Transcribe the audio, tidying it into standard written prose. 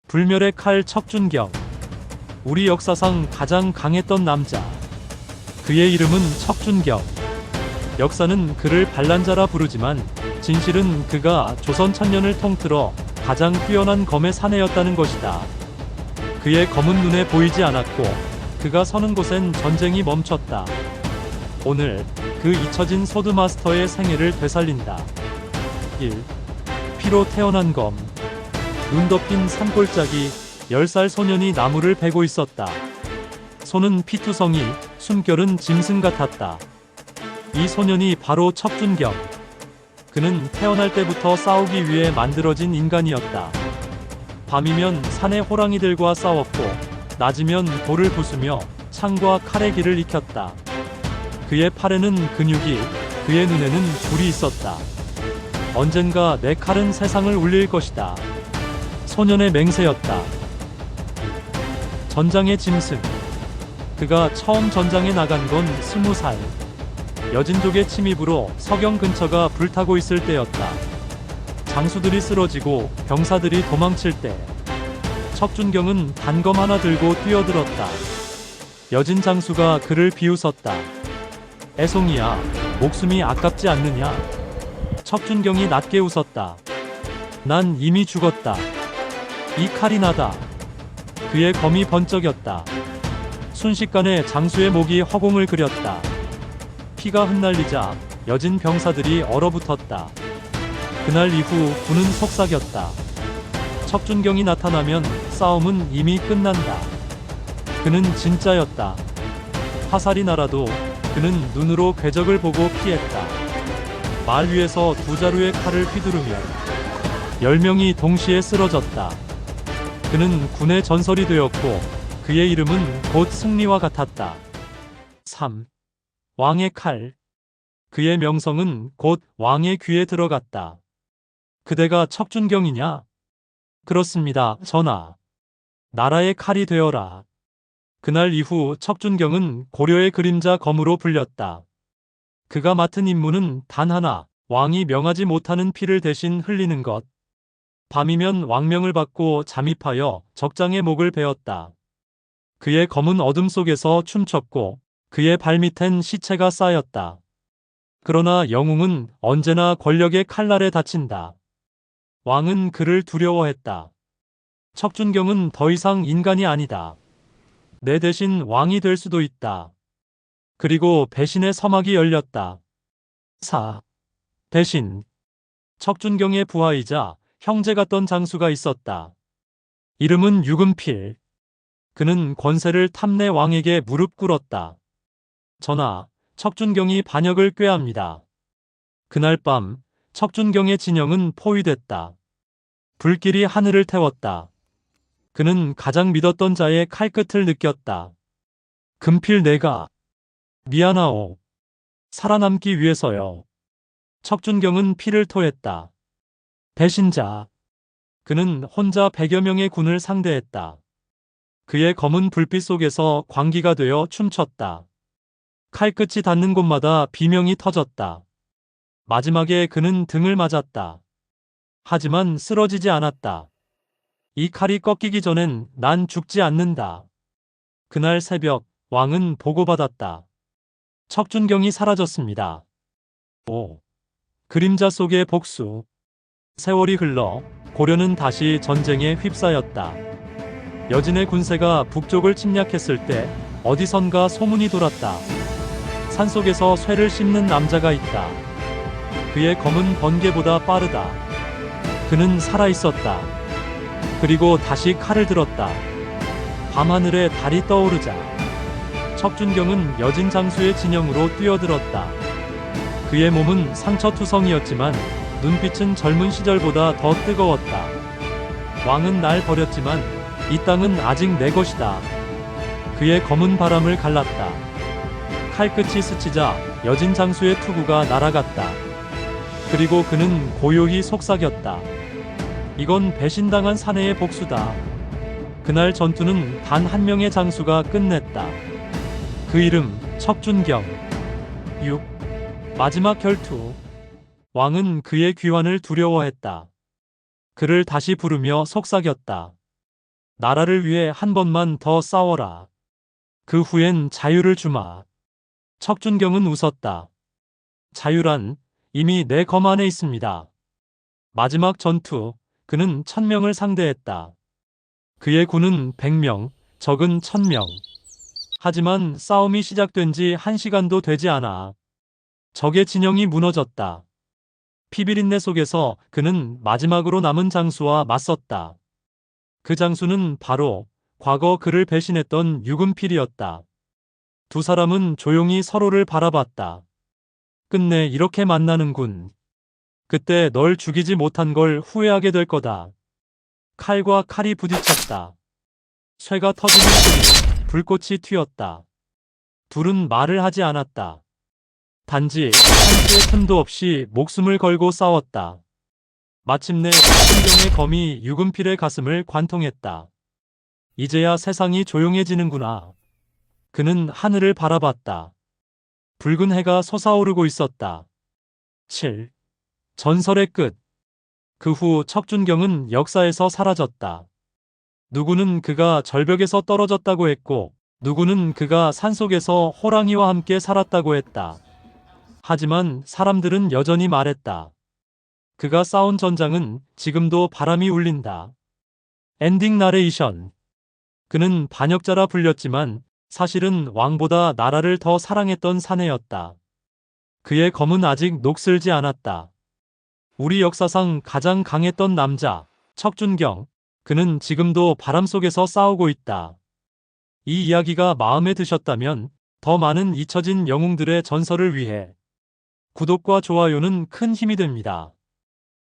불멸의 칼 척준경. 우리 역사상 가장 강했던 남자. 그의 이름은 척준경. 역사는 그를 반란자라 부르지만 진실은 그가 조선 천년을 통틀어 가장 뛰어난 검의 사내였다는 것이다. 그의 검은 눈에 보이지 않았고 그가 서는 곳엔 전쟁이 멈췄다. 오늘 그 잊혀진 소드마스터의 생애를 되살린다. 1. 피로 태어난 검. 눈 덮인 산골짜기 10살 소년이 나무를 베고 있었다. 손은 피투성이, 숨결은 짐승 같았다. 이 소년이 바로 척준경. 그는 태어날 때부터 싸우기 위해 만들어진 인간이었다. 밤이면 산의 호랑이들과 싸웠고 낮이면 돌을 부수며 창과 칼의 길을 익혔다. 그의 팔에는 근육이, 그의 눈에는 불이 있었다. 언젠가 내 칼은 세상을 울릴 것이다. 소년의 맹세였다. 전장의 짐승. 그가 처음 전장에 나간 건 20살. 여진족의 침입으로 서경 근처가 불타고 있을 때였다. 장수들이 쓰러지고 병사들이 도망칠 때 척준경은 단검 하나 들고 뛰어들었다. 여진 장수가 그를 비웃었다. 애송이야, 목숨이 아깝지 않느냐? 척준경이 낮게 웃었다. 난 이미 죽었다. 이 칼이 나다. 그의 검이 번쩍였다. 순식간에 장수의 목이 허공을 그렸다. 피가 흩날리자 여진 병사들이 얼어붙었다. 그날 이후 군은 속삭였다. 척준경이 나타나면 싸움은 이미 끝난다. 그는 진짜였다. 화살이 날아도 그는 눈으로 궤적을 보고 피했다. 말 위에서 두 자루의 칼을 휘두르며 10명이 동시에 쓰러졌다. 그는 군의 전설이 되었고 그의 이름은 곧 승리와 같았다. 3. 왕의 칼. 그의 명성은 곧 왕의 귀에 들어갔다. 그대가 척준경이냐? 그렇습니다, 전하. 나라의 칼이 되어라. 그날 이후 척준경은 고려의 그림자 검으로 불렸다. 그가 맡은 임무는 단 하나, 왕이 명하지 못하는 피를 대신 흘리는 것. 밤이면 왕명을 받고 잠입하여 적장의 목을 베었다. 그의 검은 어둠 속에서 춤췄고 그의 발밑엔 시체가 쌓였다. 그러나 영웅은 언제나 권력의 칼날에 다친다. 왕은 그를 두려워했다. 척준경은 더 이상 인간이 아니다. 내 대신 왕이 될 수도 있다. 그리고 배신의 서막이 열렸다. 4. 배신. 척준경의 부하이자 형제 같던 장수가 있었다. 이름은 유금필. 그는 권세를 탐내 왕에게 무릎 꿇었다. 전하, 척준경이 반역을 꾀합니다. 그날 밤 척준경의 진영은 포위됐다. 불길이 하늘을 태웠다. 그는 가장 믿었던 자의 칼끝을 느꼈다. 금필 내가 미안하오. 살아남기 위해서요. 척준경은 피를 토했다. 배신자. 그는 혼자 100여 명의 군을 상대했다. 그의 검은 불빛 속에서 광기가 되어 춤췄다. 칼끝이 닿는 곳마다 비명이 터졌다. 마지막에 그는 등을 맞았다. 하지만 쓰러지지 않았다. 이 칼이 꺾이기 전엔 난 죽지 않는다. 그날 새벽 왕은 보고받았다. 척준경이 사라졌습니다. 5. 그림자 속의 복수. 세월이 흘러 고려는 다시 전쟁에 휩싸였다. 여진의 군세가 북쪽을 침략했을 때 어디선가 소문이 돌았다. 산속에서 쇠를 씹는 남자가 있다. 그의 검은 번개보다 빠르다. 그는 살아있었다. 그리고 다시 칼을 들었다. 밤하늘에 달이 떠오르자 척준경은 여진 장수의 진영으로 뛰어들었다. 그의 몸은 상처투성이었지만 눈빛은 젊은 시절보다 더 뜨거웠다. 왕은 날 버렸지만 이 땅은 아직 내 것이다. 그의 검은 바람을 갈랐다. 칼끝이 스치자 여진 장수의 투구가 날아갔다. 그리고 그는 고요히 속삭였다. 이건 배신당한 사내의 복수다. 그날 전투는 단 한 명의 장수가 끝냈다. 그 이름 척준경. 6. 마지막 결투. 왕은 그의 귀환을 두려워했다. 그를 다시 부르며 속삭였다. 나라를 위해 한 번만 더 싸워라. 그 후엔 자유를 주마. 척준경은 웃었다. 자유란 이미 내 검 안에 있습니다. 마지막 전투, 그는 1000명을 상대했다. 그의 군은 100명, 적은 1000명. 하지만 싸움이 시작된 지 1시간도 되지 않아 적의 진영이 무너졌다. 피비린내 속에서 그는 마지막으로 남은 장수와 맞섰다. 그 장수는 바로 과거 그를 배신했던 유금필이었다. 두 사람은 조용히 서로를 바라봤다. 끝내 이렇게 만나는군. 그때 널 죽이지 못한 걸 후회하게 될 거다. 칼과 칼이 부딪혔다. 쇠가 터지는 소리, 불꽃이 튀었다. 둘은 말을 하지 않았다. 단지 한치의 틈도 없이 목숨을 걸고 싸웠다. 마침내 척준경의 검이 유금필의 가슴을 관통했다. 이제야 세상이 조용해지는구나. 그는 하늘을 바라봤다. 붉은 해가 솟아오르고 있었다. 7. 전설의 끝. 그 후 척준경은 역사에서 사라졌다. 누구는 그가 절벽에서 떨어졌다고 했고, 누구는 그가 산속에서 호랑이와 함께 살았다고 했다. 하지만 사람들은 여전히 말했다. 그가 싸운 전장은 지금도 바람이 울린다. 엔딩 나레이션. 그는 반역자라 불렸지만 사실은 왕보다 나라를 더 사랑했던 사내였다. 그의 검은 아직 녹슬지 않았다. 우리 역사상 가장 강했던 남자, 척준경. 그는 지금도 바람 속에서 싸우고 있다. 이 이야기가 마음에 드셨다면 더 많은 잊혀진 영웅들의 전설을 위해 구독과 좋아요는 큰 힘이 됩니다.